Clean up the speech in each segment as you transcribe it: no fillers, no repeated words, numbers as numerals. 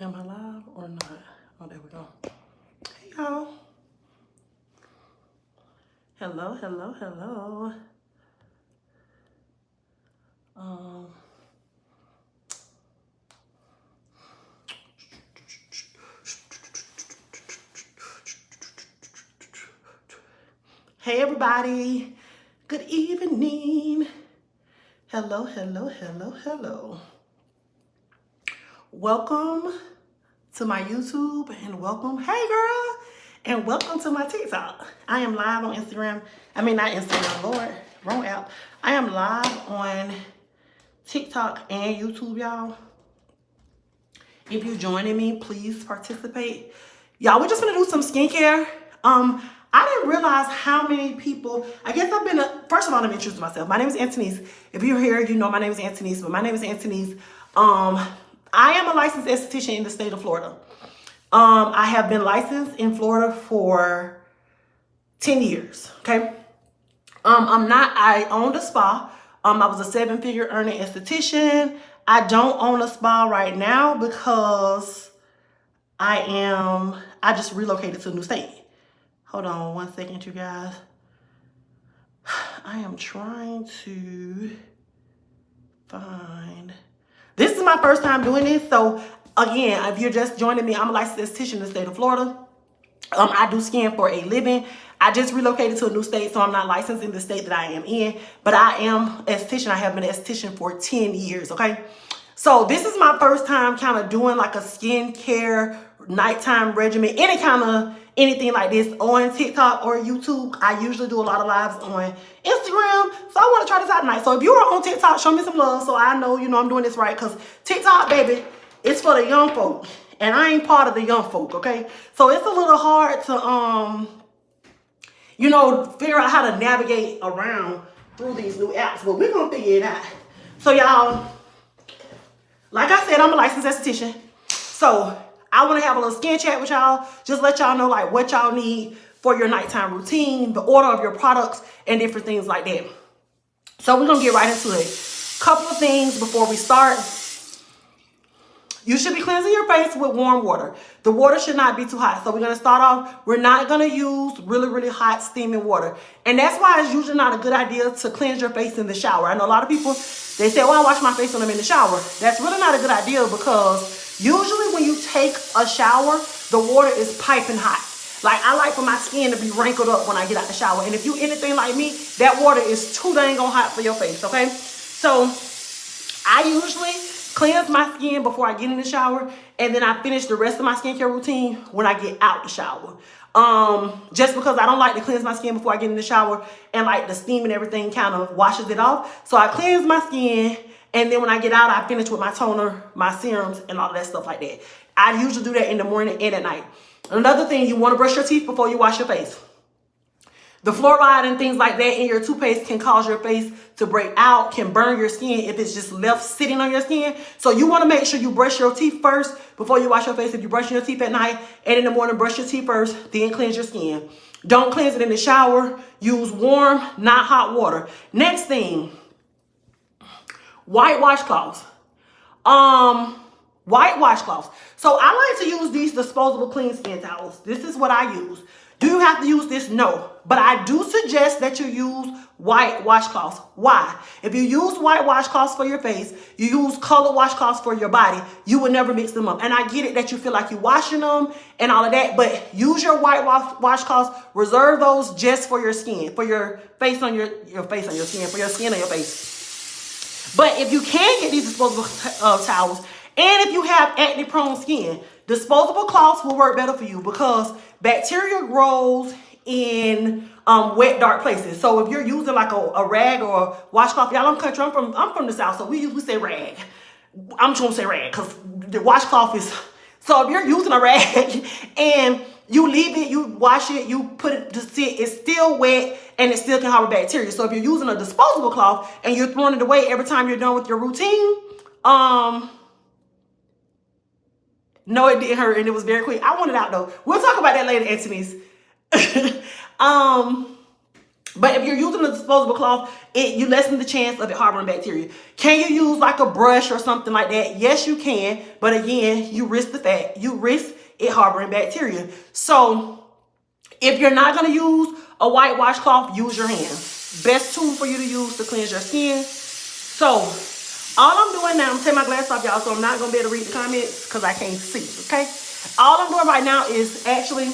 Am I live or not? Oh, there we go. Hey, y'all. Hello, hello, hello. Um, hey, everybody. Good evening. Hello, hello, hello, hello. Welcome to my YouTube and welcome, hey girl, and welcome to my TikTok. I am live on Instagram. I mean, not Instagram, Lord, wrong app. I am live on TikTok and YouTube, y'all. If you're joining me, please participate. Y'all, we're just gonna do some skincare. I didn't realize how many people, I guess I've been, first of all, let me introduce myself. My name is Antinese. If you're here, you know my name is Antinese, but my name is Antinese. I am a licensed esthetician in the state of Florida. I have been licensed in Florida for 10 years, okay? I owned a spa. I was a 7-figure earning esthetician. I don't own a spa right now because I just relocated to a new state. Hold on one second, you guys. I am trying to find, this is my first time doing this. So again, if you're just joining me, I'm a licensed esthetician in the state of Florida. I do skin for a living. I just relocated to a new state, so I'm not licensed in the state that I am in, but I am an esthetician. I have been an esthetician for 10 years, okay? So this is my first time kind of doing like a skincare nighttime regimen, anything like this on TikTok or YouTube. I usually do a lot of lives on Instagram, so I want to try this out tonight. So if you are on TikTok, show me some love so I know, I'm doing this right, because TikTok, baby, it's for the young folk. And I ain't part of the young folk, okay? So it's a little hard to, figure out how to navigate around through these new apps, but we're gonna figure it out. So y'all, like I said, I'm a licensed esthetician. So I wanna have a little skin chat with y'all, just let y'all know like what y'all need for your nighttime routine, the order of your products, and different things like that. So we're gonna get right into it. Couple of things before we start. You should be cleansing your face with warm water. The water should not be too hot. So we're going to start off, we're not going to use really, really hot steaming water. And that's why it's usually not a good idea to cleanse your face in the shower. I know a lot of people, they say, well, I wash my face when I'm in the shower. That's really not a good idea because usually when you take a shower, the water is piping hot. Like I like for my skin to be wrinkled up when I get out the shower. And if you anything like me, that water is too dang on hot for your face, okay? So I usually cleanse my skin before I get in the shower, and then I finish the rest of my skincare routine when I get out the shower. Just because I don't like to cleanse my skin before I get in the shower, and like the steam and everything kind of washes it off. So I cleanse my skin, and then when I get out, I finish with my toner, my serums, and all of that stuff like that. I usually do that in the morning and at night. Another thing, you want to brush your teeth before you wash your face. The fluoride and things like that in your toothpaste can cause your face to break out, can burn your skin if it's just left sitting on your skin. So you want to make sure you brush your teeth first before you wash your face. If you're brushing your teeth at night and in the morning, brush your teeth first, then cleanse your skin. Don't cleanse it in the shower. Use warm, not hot water. Next thing, white washcloths. White washcloths. So I like to use these disposable clean skin towels. This is what I use. Do you have to use this? No. But I do suggest that you use white washcloths. Why? If you use white washcloths for your face, you use colored washcloths for your body, you will never mix them up. And I get it that you feel like you're washing them and all of that, but use your white washcloths. Reserve those just for your skin, for your face on your face on your skin, for your skin on your face. But if you can get these disposable towels, and if you have acne-prone skin, disposable cloths will work better for you because bacteria grows in wet, dark places. So if you're using like a rag or a washcloth, y'all, I'm country. I'm from the South, so we say rag. I'm just gonna say rag because the washcloth is. So if you're using a rag and you leave it, you wash it, you put it to sit, it's still wet and it still can harbor bacteria. So if you're using a disposable cloth and you're throwing it away every time you're done with your routine, no, it didn't hurt, and it was very quick. I want it out though. We'll talk about that later, Antinese. But if you're using a disposable cloth, you lessen the chance of it harboring bacteria. Can you use like a brush or something like that? Yes, you can. But again, you risk it harboring bacteria. So if you're not going to use a whitewash cloth, use your hands. Best tool for you to use to cleanse your skin. So all I'm doing now, I'm taking my glasses off, y'all, so I'm not going to be able to read the comments because I can't see, okay? All I'm doing right now is actually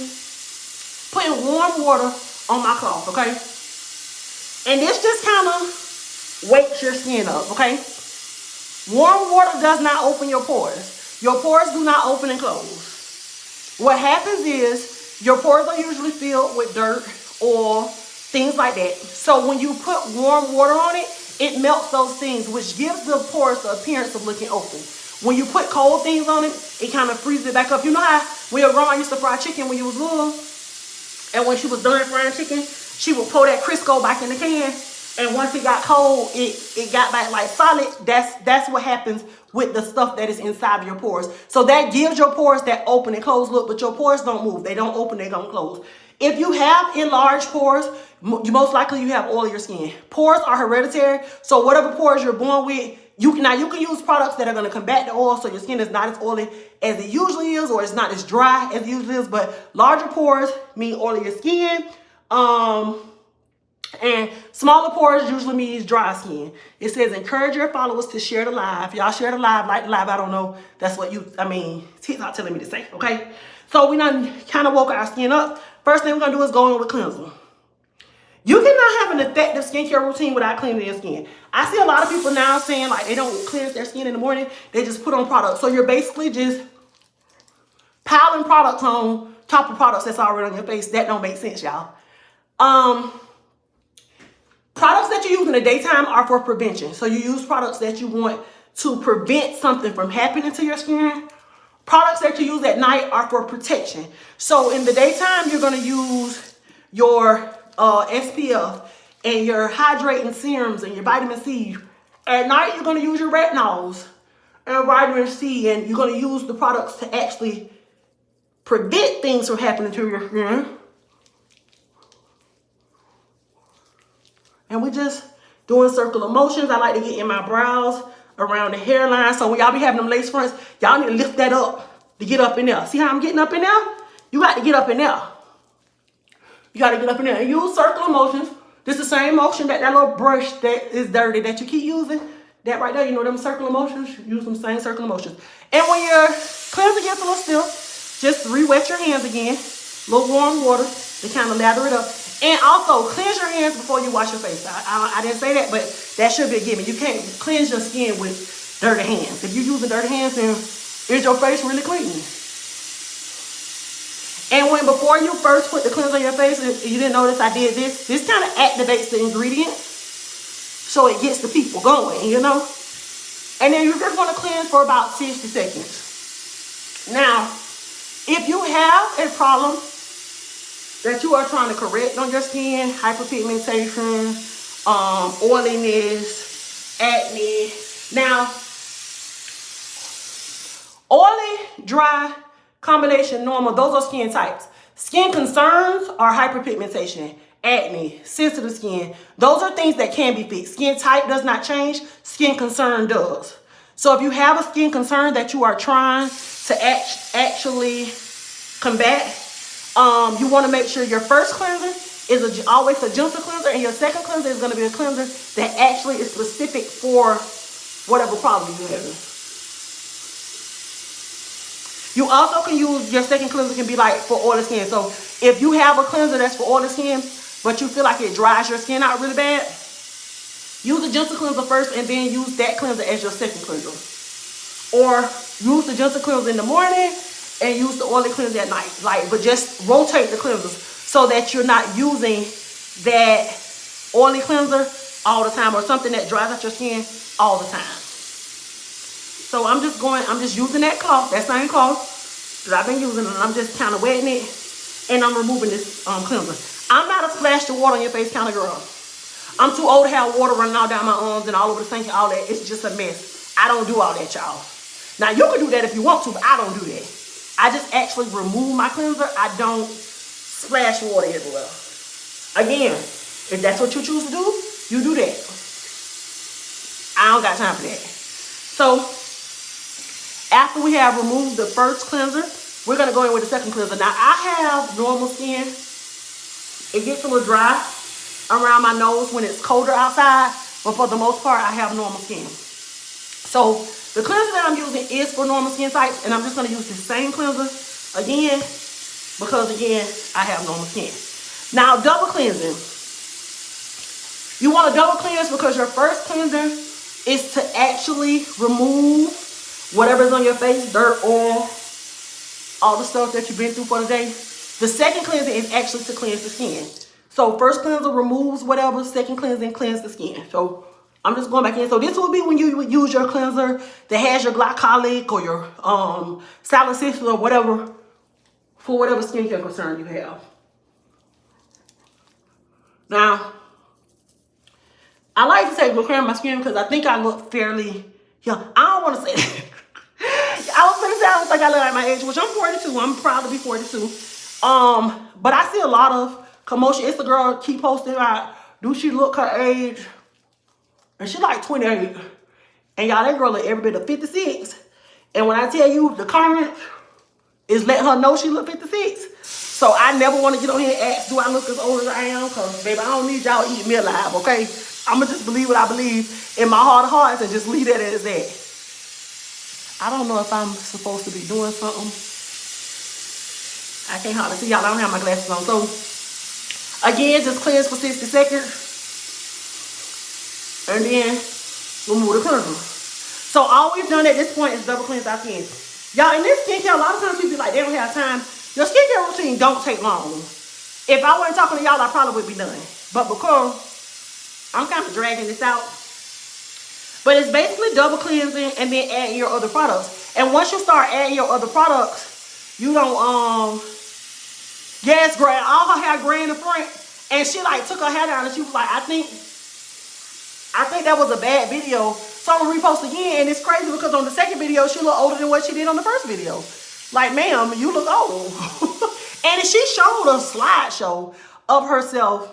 putting warm water on my cloth, okay? And this just kind of wakes your skin up, okay? Warm water does not open your pores. Your pores do not open and close. What happens is your pores are usually filled with dirt or things like that. So when you put warm water on it, it melts those things, which gives the pores the appearance of looking open. When you put cold things on it, it kind of freezes it back up. You know how when your grandma used to fry chicken when you was little? And when she was done frying chicken, she would pour that Crisco back in the can. And once it got cold, it got back like solid. That's what happens with the stuff that is inside of your pores. So that gives your pores that open and close look, but your pores don't move. They don't open, they don't close. If you have enlarged pores, most likely you have oilier skin. Pores are hereditary, so whatever pores you're born with, you can use products that are going to combat the oil so your skin is not as oily as it usually is, or it's not as dry as it usually is. But larger pores mean oilier skin. And smaller pores usually means dry skin. It says encourage your followers to share the live. Y'all share the live, like the live. I don't know. That's what TikTok telling me to say, okay? So we done kind of woke our skin up. First thing we're going to do is go in with cleanser. You cannot have an effective skincare routine without cleansing your skin. I see a lot of people now saying like they don't cleanse their skin in the morning. They just put on products. So you're basically just piling products on top of products that's already on your face. That don't make sense, y'all. Products that you use in the daytime are for prevention. So you use products that you want to prevent something from happening to your skin. Products that you use at night are for protection. So in the daytime, you're going to use your SPF and your hydrating serums and your vitamin C. At night, you're going to use your retinols and vitamin C, and you're going to use the products to actually prevent things from happening to your skin. And we're just doing circular motions. I like to get in my brows, around the hairline. So when y'all be having them lace fronts, y'all need to lift that up to get up in there. See how I'm getting up in there? You got to get up in there. You got to get up in there and use circular motions. This is the same motion that little brush that is dirty that you keep using. That right there, you know them circular motions? Use them same circular motions. And when your cleanser gets a little stiff, just re-wet your hands again. A little warm water to kind of lather it up. And also, cleanse your hands before you wash your face. I didn't say that, but that should be a given. You can't cleanse your skin with dirty hands. If you're using dirty hands, then is your face really clean? And before you first put the cleanser on your face, if you didn't notice I did this kind of activates the ingredients. So it gets the people going, you know? And then you're just going to cleanse for about 60 seconds. Now, if you have a problem that you are trying to correct on your skin, hyperpigmentation, oiliness, acne. Now, oily, dry, combination, normal, those are skin types. Skin concerns are hyperpigmentation, acne, sensitive skin. Those are things that can be fixed. Skin type does not change, skin concern does. So if you have a skin concern that you are trying to actually combat, you want to make sure your first cleanser is always a gentle cleanser, and your second cleanser is going to be a cleanser that actually is specific for whatever problem you have. You also can use, your second cleanser can be like for oily skin. So if you have a cleanser that's for oily skin, but you feel like it dries your skin out really bad, use a gentle cleanser first and then use that cleanser as your second cleanser. Or use the gentle cleanser in the morning and use the oily cleanser at night. But just rotate the cleansers so that you're not using that oily cleanser all the time or something that dries out your skin all the time. So I'm just using that cloth, that same cloth that I've been using, and I'm just kind of wetting it, and I'm removing this cleanser. I'm not a splash the water on your face kind of girl. I'm too old to have water running all down my arms and all over the sink and all that. It's just a mess. I don't do all that, y'all. Now, you can do that if you want to, but I don't do that. I just actually remove my cleanser. I don't splash water everywhere. Again, If that's what you choose to do, you do that. I don't got time for that. So after we have removed the first cleanser, we're going to go in with the second cleanser. Now, I have normal skin. It gets a little dry around my nose when it's colder outside, but for the most part, I have normal skin. So the cleanser that I'm using is for normal skin types, and I'm just going to use the same cleanser again because, again, I have normal skin. Now, double cleansing. You want to double cleanse because your first cleanser is to actually remove whatever's on your face, dirt, oil, all the stuff that you've been through for the day. The second cleansing is actually to cleanse the skin. So first cleanser removes whatever, second cleansing cleanses the skin. So I'm just going back in. So this will be when you would use your cleanser that has your glycolic or your salicylic or whatever, for whatever skincare concern you have. Now, I like to take good care of my skin because I think I look fairly young. I don't want to say that. I was going to say I don't think I look like my age, which I'm 42. I'm proud to be 42. But I see a lot of commotion. It's a girl keep posting like, do she look her age? And she like 28. And y'all, that girl look every bit of 56. And when I tell you the comment is letting her know she look 56. So I never want to get on here and ask, do I look as old as I am? Because, baby, I don't need y'all eating me alive, okay? I'm going to just believe what I believe in my heart of hearts and just leave that as that. I don't know if I'm supposed to be doing something. I can't hardly see y'all. I don't have my glasses on. So, again, just cleanse for 60 seconds. And then remove the cleanser. So, all we've done at this point is double cleanse our skin. Y'all, in this skincare, a lot of times people be like, they don't have time. Your skincare routine don't take long. If I wasn't talking to y'all, I probably would be done. But because I'm kind of dragging this out. But it's basically double cleansing and then adding your other products. And once you start adding your other products, you don't, yeah, it's gray. All her hair gray in the front. And she like took her hair down and she was like, I think that was a bad video. So I'm gonna repost again. And it's crazy because on the second video, she looked older than what she did on the first video. Like, ma'am, you look old. And she showed a slideshow of herself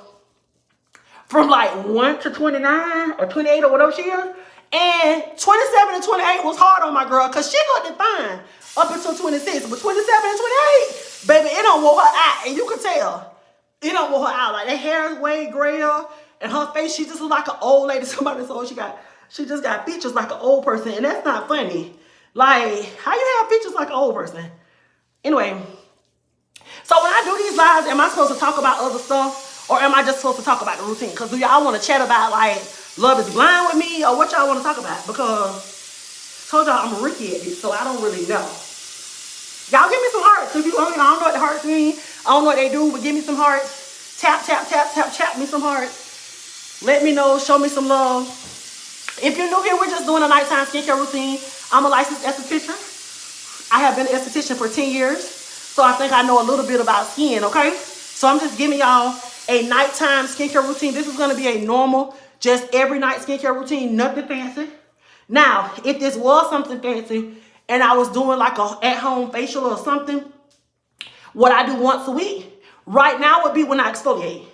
from like 1 to 29 or 28 or whatever she is. And 27 and 28 was hard on my girl because she looked fine up until 26. But 27 and 28, baby, it don't wore her out. And you can tell. It don't wore her out. Like, that hair is way grayer. And her face, she just look like an old lady. Somebody told she just got features like an old person. And that's not funny. Like, how you have features like an old person? Anyway. So when I do these lives, am I supposed to talk about other stuff? Or am I just supposed to talk about the routine? Because do y'all want to chat about, like, love is blind with me? Or what y'all want to talk about? Because I told y'all I'm Ricky at this, so I don't really know. Y'all give me some hearts. If you, I don't know what the hearts mean. I don't know what they do, but give me some hearts. Tap, tap, tap, tap, tap me some hearts. Let me know. Show me some love. If you're new here, we're just doing a nighttime skincare routine. I'm a licensed esthetician. I have been an esthetician for 10 years. So I think I know a little bit about skin, okay? So I'm just giving y'all a nighttime skincare routine. This is going to be a normal, just every night skincare routine, nothing fancy. Now, if this was something fancy and I was doing like a at-home facial or something, what I do once a week, right now would be when I exfoliate.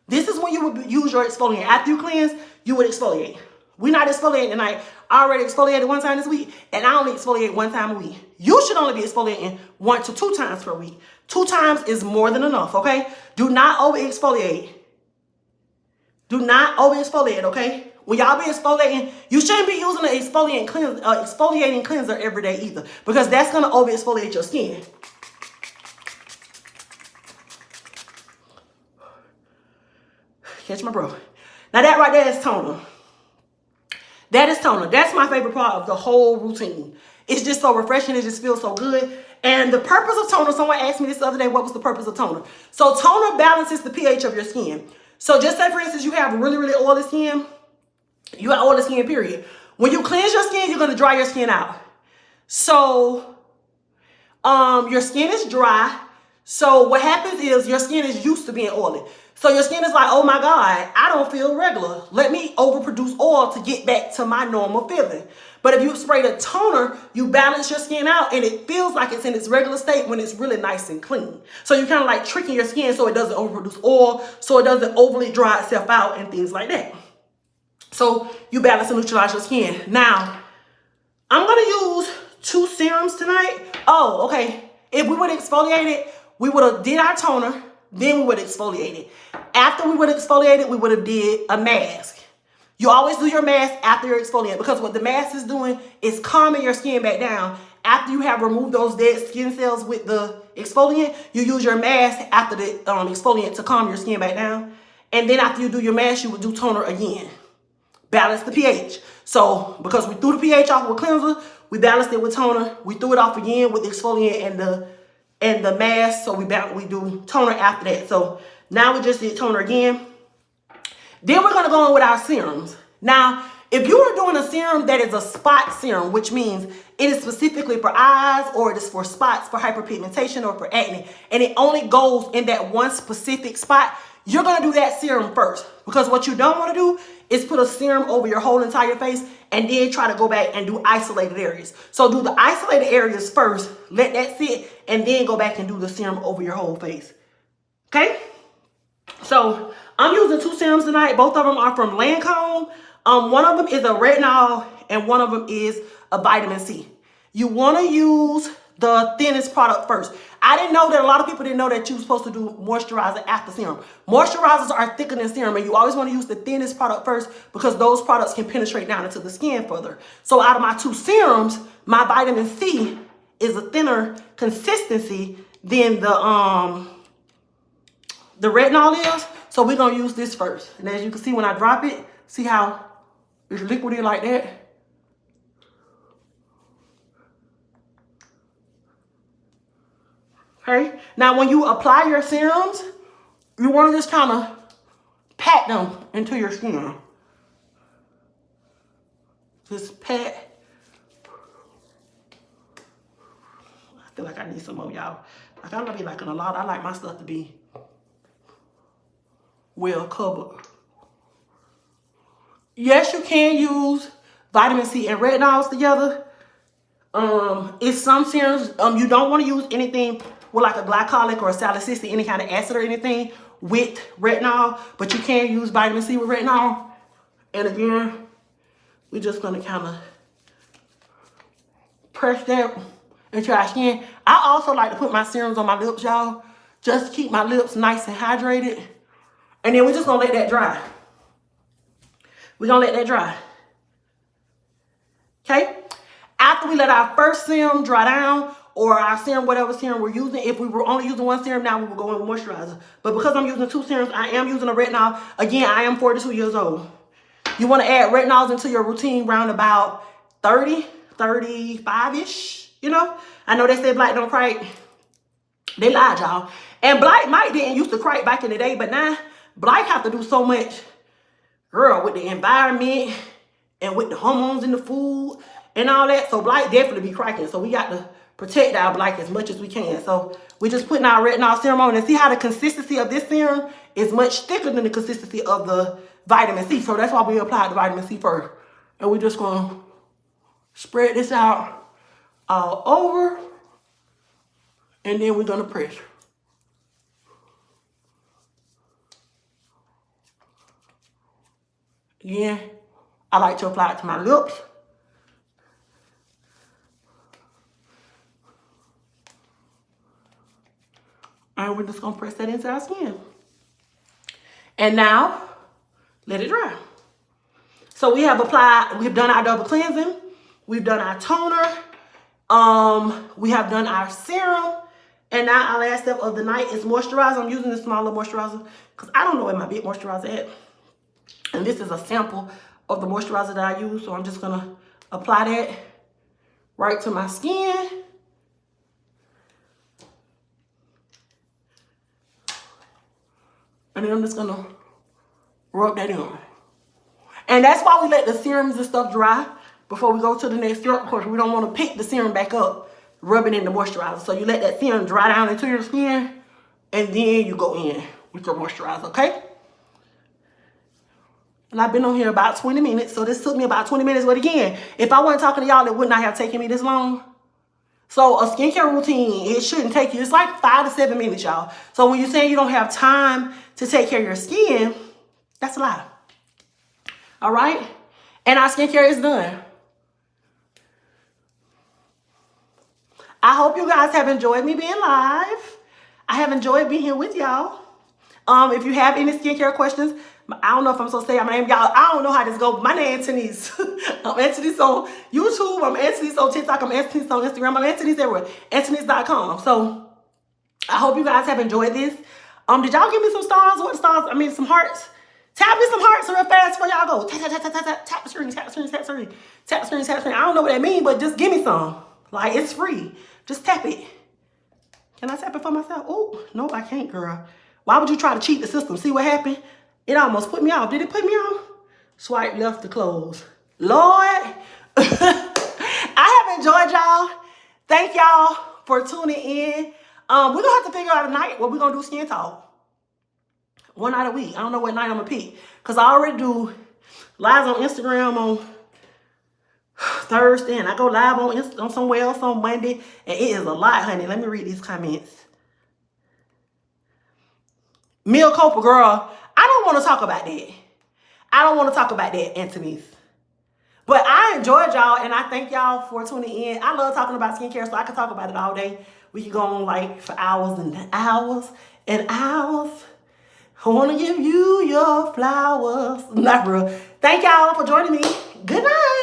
This is when you would use your exfoliant. After you cleanse, you would exfoliate. We're not exfoliating tonight. I already exfoliated one time this week, and I only exfoliate one time a week. You should only be exfoliating 1 to 2 times per week. 2 times is more than enough, okay? Do not over-exfoliate. Do not over-exfoliate, okay? When y'all be exfoliating, you shouldn't be using an exfoliating cleanser every day either, because that's going to over-exfoliate your skin. Catch my breath. Now that right there is toner. That is toner. That's my favorite part of the whole routine. It's just so refreshing. It just feels so good. And the purpose of toner, someone asked me this the other day, what was the purpose of toner? So toner balances the pH of your skin. So just say, for instance, you have really, really oily skin. You got oily skin, period. When you cleanse your skin, you're going to dry your skin out. So your skin is dry. So what happens is your skin is used to being oily. So your skin is like, oh my God, I don't feel regular. Let me overproduce oil to get back to my normal feeling. But if you spray the toner, you balance your skin out and it feels like it's in its regular state when it's really nice and clean. So you're kind of like tricking your skin so it doesn't overproduce oil, so it doesn't overly dry itself out and things like that. So you balance and neutralize your skin. Now, I'm going to use 2 serums tonight. Oh, okay. If we would have exfoliated, we would have did our toner, then we would have exfoliated. After we would have exfoliated, we would have did a mask. You always do your mask after your exfoliant because what the mask is doing is calming your skin back down. After you have removed those dead skin cells with the exfoliant, you use your mask after the exfoliant to calm your skin back down. And then after you do your mask, you would do toner again. Balance the pH. So because we threw the pH off with cleanser, we balanced it with toner. We threw it off again with the exfoliant and the mask. So we do toner after that. So now we just did toner again. Then we're going to go on with our serums. Now, if you are doing a serum that is a spot serum, which means it is specifically for eyes or it is for spots for hyperpigmentation or for acne, and it only goes in that one specific spot, you're going to do that serum first. Because what you don't want to do is put a serum over your whole entire face and then try to go back and do isolated areas. So do the isolated areas first, let that sit, and then go back and do the serum over your whole face. Okay? So I'm using 2 serums tonight. Both of them are from Lancome. One of them is a retinol and one of them is a vitamin C. You want to use the thinnest product first. I didn't know that a lot of people didn't know that you're supposed to do moisturizer after serum. Moisturizers are thicker than serum, and you always want to use the thinnest product first because those products can penetrate down into the skin further. So out of my 2 serums, my vitamin C is a thinner consistency than the retinol is. So we're going to use this first. And as you can see when I drop it, see how it's liquidy like that? Okay. Now when you apply your serums, you want to just kind of pat them into your skin. Just pat. I feel like I need some more, y'all. Like I'm going to be liking a lot. I like my stuff to be well covered. Yes, you can use vitamin C and retinols together. It's some serums, you don't want to use anything with like a glycolic or a salicylic, any kind of acid or anything with retinol, but you can use vitamin C with retinol. And again, we're just going to kind of press that into our skin. I also like to put my serums on my lips, y'all, just to keep my lips nice and hydrated. And then we're just going to let that dry. We're going to let that dry. Okay? After we let our first serum dry down, or our serum, whatever serum we're using, if we were only using 1 serum, now we will go in with moisturizer. But because I'm using 2 serums, I am using a retinol. Again, I am 42 years old. You want to add retinols into your routine around about 30, 35-ish, you know? I know they said black don't crack. They lied, y'all. And black might didn't used to crack back in the day, but now black have to do so much, girl, with the environment and with the hormones in the food and all that. So black definitely be cracking. So we got to protect our black as much as we can. So we're just putting our retinol serum on and see how the consistency of this serum is much thicker than the consistency of the vitamin C. So that's why we applied the vitamin C first. And we're just going to spread this out all over. And then we're going to press. Again, I like to apply it to my lips. And we're just going to press that into our skin. And now, let it dry. So we've done our double cleansing. We've done our toner. We have done our serum. And now our last step of the night is moisturizer. I'm using the smaller moisturizer because I don't know where my big moisturizer at. And this is a sample of the moisturizer that I use. So I'm just going to apply that right to my skin. And then I'm just going to rub that in. And that's why we let the serums and stuff dry before we go to the next step. Of course, we don't want to pick the serum back up, rub it in the moisturizer. So you let that serum dry down into your skin, and then you go in with your moisturizer, okay? And I've been on here about 20 minutes. So this took me about 20 minutes. But again, if I wasn't talking to y'all, it would not have taken me this long. So a skincare routine, it shouldn't take you. It's like 5 to 7 minutes, y'all. So when you're saying you don't have time to take care of your skin, that's a lie. All right? And our skincare is done. I hope you guys have enjoyed me being live. I have enjoyed being here with y'all. If you have any skincare questions, I don't know if I'm supposed to say my name, y'all. I don't know how this goes. My name is Antinese. I'm Antinese on YouTube. I'm Antinese on TikTok. I'm Antinese on Instagram. I'm Antinese everywhere. Antinese.com. So I hope you guys have enjoyed this. Did y'all give me some stars? What stars? I mean, some hearts. Tap me some hearts real fast before y'all go. Tap, tap, tap, tap, tap, tap the screen, tap the screen, tap the screen, tap the screen, tap the screen. I don't know what that means, but just give me some. Like, it's free. Just tap it. Can I tap it for myself? Oh, no, I can't, girl. Why would you try to cheat the system? See what happened? It almost put me off. Did it put me off? Swipe left to close. Lord. I have enjoyed y'all. Thank y'all for tuning in. We're going to have to figure out a night where we're going to do Skin Talk. One night a week. I don't know what night I'm going to pick. Because I already do lives on Instagram on Thursday. And I go live on somewhere else on Monday. And it is a lot, honey. Let me read these comments. Mil Copa, girl, I don't want to talk about that. I don't want to talk about that, Antinese. But I enjoyed y'all, and I thank y'all for tuning in. I love talking about skincare, so I can talk about it all day. We can go on like for hours and hours and hours. I want to give you your flowers. Not real. Thank y'all for joining me. Good night.